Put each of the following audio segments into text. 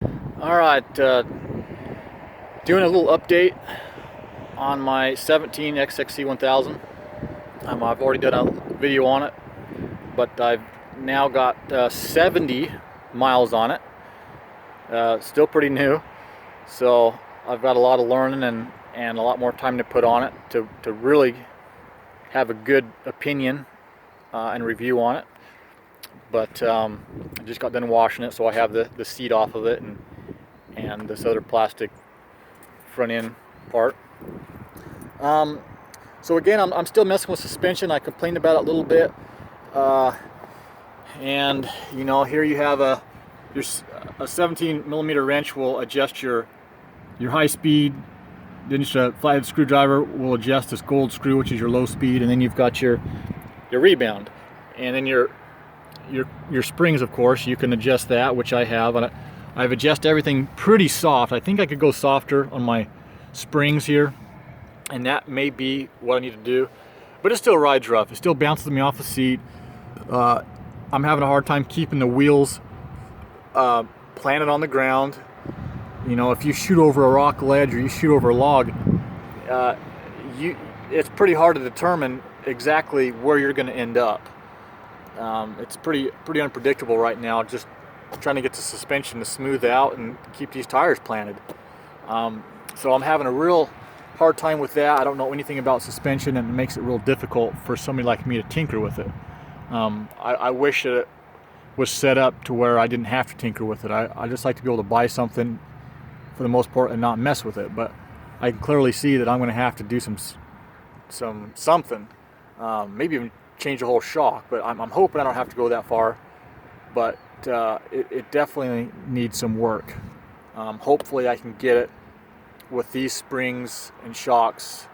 All right, doing a little update on my 17 XXC 1000. I've already done a video on it, but I've now got 70 miles on it. Still pretty new, so I've got a lot of learning and a lot more time to put on it to really have a good opinion and review on it. But I just got done washing it, so I have the seat off of it and this other plastic front end part. So again, I'm still messing with suspension. I complained about it a little bit, and you know, here you have a 17 millimeter wrench will adjust your high speed. Then just a flathead screwdriver will adjust this gold screw, which is your low speed, and then you've got your rebound, and then your springs, of course, you can adjust that, which I have. And I've adjusted everything pretty soft. I think I could go softer on my springs here, and that may be what I need to do. But it still rides rough. It still bounces me off the seat. I'm having a hard time keeping the wheels planted on the ground. You know, if you shoot over a rock ledge or you shoot over a log, it's pretty hard to determine exactly where you're going to end up. It's pretty unpredictable right now, just trying to get the suspension to smooth out and keep these tires planted. So I'm having a real hard time with that. I don't know anything about suspension, and it makes it real difficult for somebody like me to tinker with it. I wish that it was set up to where I didn't have to tinker with it. I just like to be able to buy something for the most part and not mess with it, but I can clearly see that I'm going to have to do something, maybe even change the whole shock, but I'm hoping I don't have to go that far. But it definitely needs some work. Hopefully I can get it with these springs and shocks.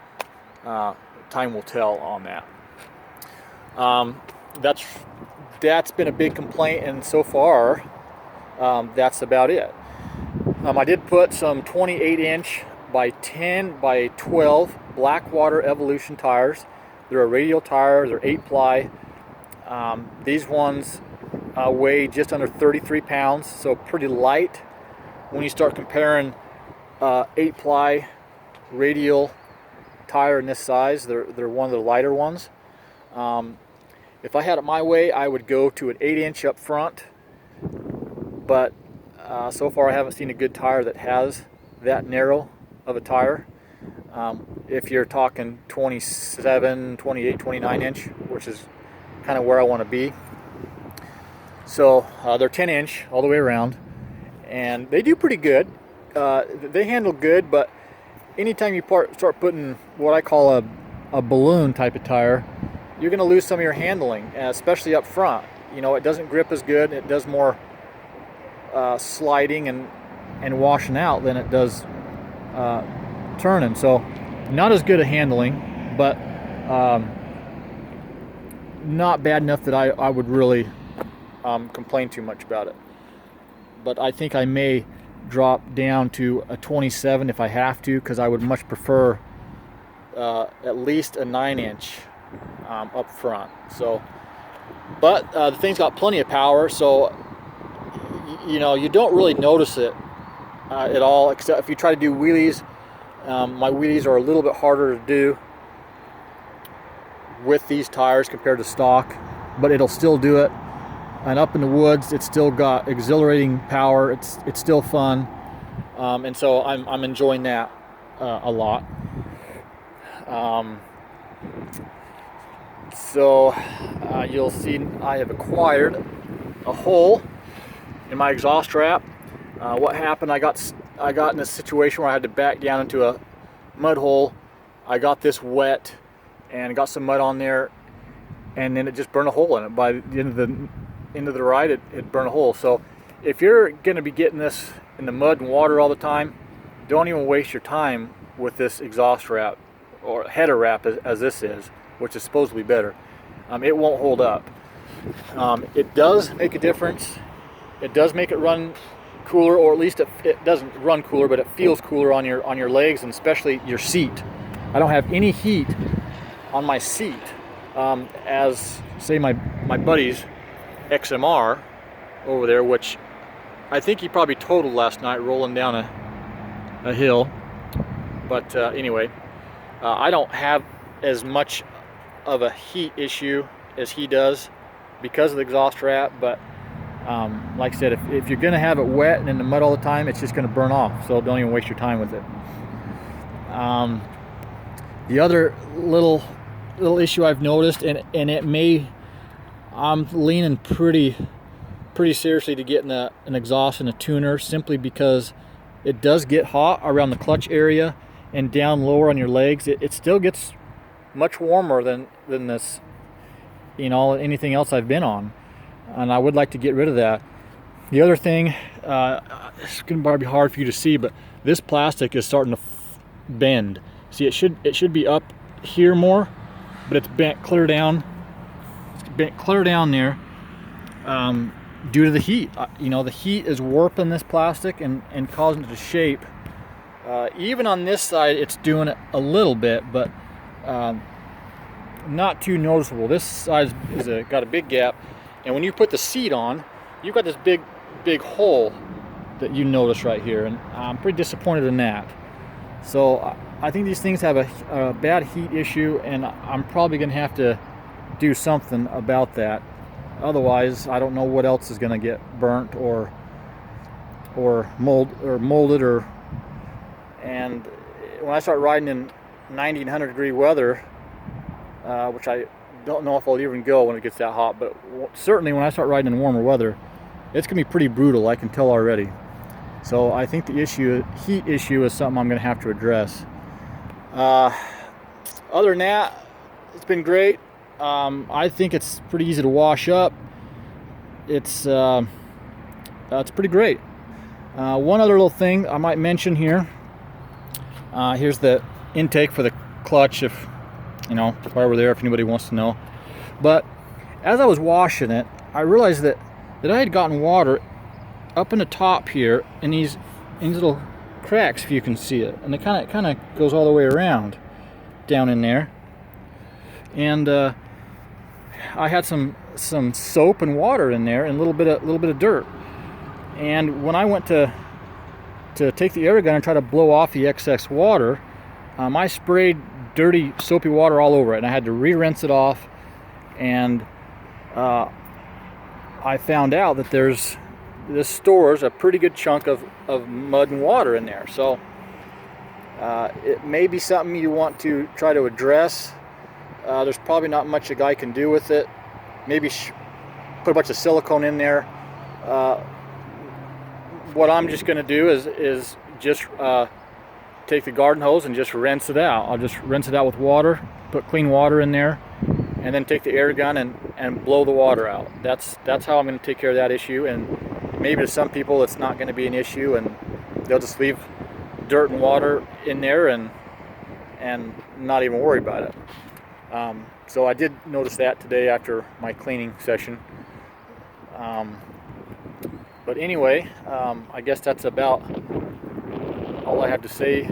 Time will tell on that. That's been a big complaint, and so far that's about it. I did put some 28-inch by 10 by 12 Blackwater Evolution tires. They're a radial tire. They're 8-ply. These ones weigh just under 33 pounds, so pretty light. When you start comparing 8-ply radial tire in this size, they're one of the lighter ones. If I had it my way, I would go to an 8-inch up front, but so far I haven't seen a good tire that has that narrow of a tire. If you're talking 27, 28, 29-inch, which is kind of where I want to be. So they're 10-inch all the way around, and they do pretty good. They handle good, but anytime you start putting what I call a balloon type of tire, you're going to lose some of your handling, especially up front. You know, it doesn't grip as good. It does more sliding and washing out than it does turning. So not as good at handling, but not bad enough that I would really complain too much about it. But I think I may drop down to a 27 if I have to, because I would much prefer at least a 9-inch up front. So, but the thing's got plenty of power, so you know, you don't really notice it at all, except if you try to do wheelies. My wheelies are a little bit harder to do with these tires compared to stock, but it'll still do it. And up in the woods, it's still got exhilarating power. It's still fun, and so I'm enjoying that a lot. So you'll see I have acquired a hole in my exhaust trap. What happened? I got in a situation where I had to back down into a mud hole. I got this wet and got some mud on there, and then it just burned a hole in it. By the end of the ride, it burned a hole. So if you're going to be getting this in the mud and water all the time, don't even waste your time with this exhaust wrap or header wrap as this is, which is supposed to be better. It won't hold up. It does make a difference. It does make it run cooler, or at least it doesn't run cooler, but it feels cooler on your legs, and especially your seat. I don't have any heat on my seat, as say my buddy's XMR over there, which I think he probably totaled last night rolling down a hill. But anyway, I don't have as much of a heat issue as he does because of the exhaust wrap, but like I said, if you're going to have it wet and in the mud all the time, it's just going to burn off, so don't even waste your time with it. The other little issue I've noticed, and I'm leaning pretty seriously to getting an exhaust and a tuner, simply because it does get hot around the clutch area and down lower on your legs. It still gets much warmer than this, anything else I've been on, and I would like to get rid of that. The other thing, it's going to be hard for you to see, but this plastic is starting to bend. See, it should be up here more, but it's bent clear down. It's bent clear down there due to the heat. The heat is warping this plastic and causing it to shape. Even on this side, it's doing it a little bit, but not too noticeable. This side is got a big gap, and when you put the seat on, you've got this big hole that you notice right here, and I'm pretty disappointed in that. So I think these things have a bad heat issue, and I'm probably going to have to do something about that. Otherwise, I don't know what else is going to get burnt or molded. And when I start riding in 90 and 100 degree weather, which I don't know if I'll even go when it gets that hot, but certainly when I start riding in warmer weather, it's going to be pretty brutal. I can tell already. So I think the heat issue is something I'm going to have to address. Other than that, it's been great. I think it's pretty easy to wash up. It's pretty great. One other little thing I might mention here. Here's the intake for the clutch, if while we're there, if anybody wants to know. But as I was washing it, I realized that I had gotten water up in the top here in these little cracks, if you can see it, and it kind of goes all the way around down in there. And I had some soap and water in there, and a little bit of dirt. And when I went to take the air gun and try to blow off the excess water, I sprayed dirty soapy water all over it, and I had to re-rinse it off. And I found out that this stores a pretty good chunk of mud and water in there. So it may be something you want to try to address. There's probably not much a guy can do with it. Maybe put a bunch of silicone in there. What I'm just going to do is just take the garden hose and just rinse it out. I'll just rinse it out with water, put clean water in there, and then take the air gun and blow the water out. That's how I'm going to take care of that issue. And maybe to some people it's not going to be an issue, and they'll just leave dirt and water in there and not even worry about it. So I did notice that today after my cleaning session. But anyway, I guess that's about all I have to say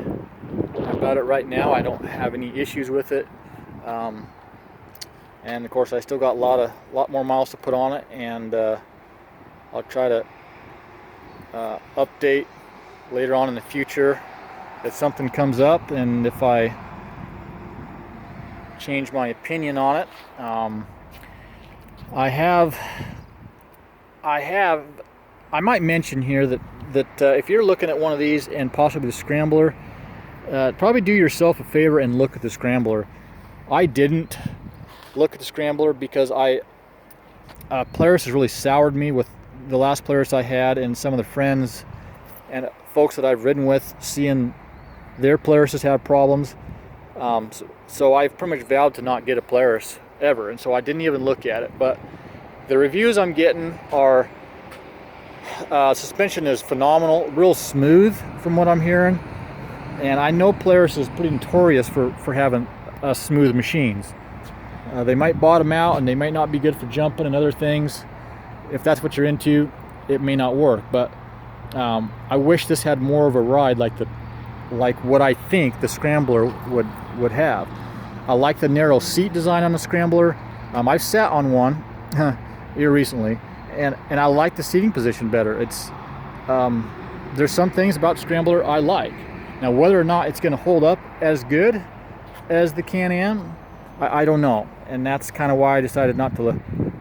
about it right now. I don't have any issues with it. And of course I still got a lot more miles to put on it, and I'll try to update later on in the future if something comes up, and if I change my opinion on it. I might mention here that if you're looking at one of these, and possibly the scrambler, probably do yourself a favor and look at the scrambler. I didn't look at the scrambler because Polaris has really soured me with the last Polaris I had, and some of the friends and folks that I've ridden with, seeing their Polarises have problems. So I've pretty much vowed to not get a Polaris ever, and so I didn't even look at it. But the reviews I'm getting are suspension is phenomenal, real smooth from what I'm hearing, and I know Polaris is pretty notorious for having smooth machines. They might bottom out, and they might not be good for jumping and other things. If that's what you're into, it may not work. But I wish this had more of a ride like what I think the scrambler would have. I like the narrow seat design on the scrambler. I've sat on one here recently, and I like the seating position better. There's some things about Scrambler I like. Now, whether or not it's going to hold up as good as the Can-Am, I don't know. And that's kind of why I decided not to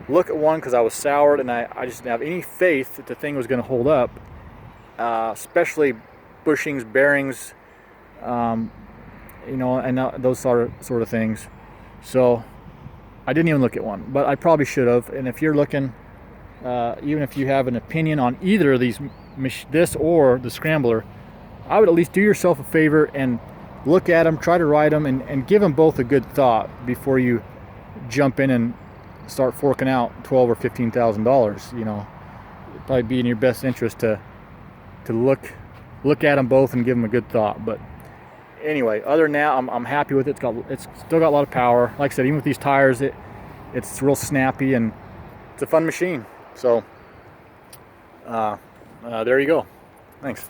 look at one, because I was soured and I just didn't have any faith that the thing was going to hold up, especially bushings, bearings, you know, and those sort of things. So I didn't even look at one, but I probably should have. And if you're looking, even if you have an opinion on either of these, this or the Scrambler, I would at least do yourself a favor and look at them, try to ride them, and give them both a good thought before you jump in and start forking out $12,000 or $15,000. You know, it'd probably be in your best interest to look at them both and give them a good thought. But anyway, other than that, I'm happy with it. It's still got a lot of power. Like I said, even with these tires, it's real snappy and it's a fun machine. So there you go. Thanks.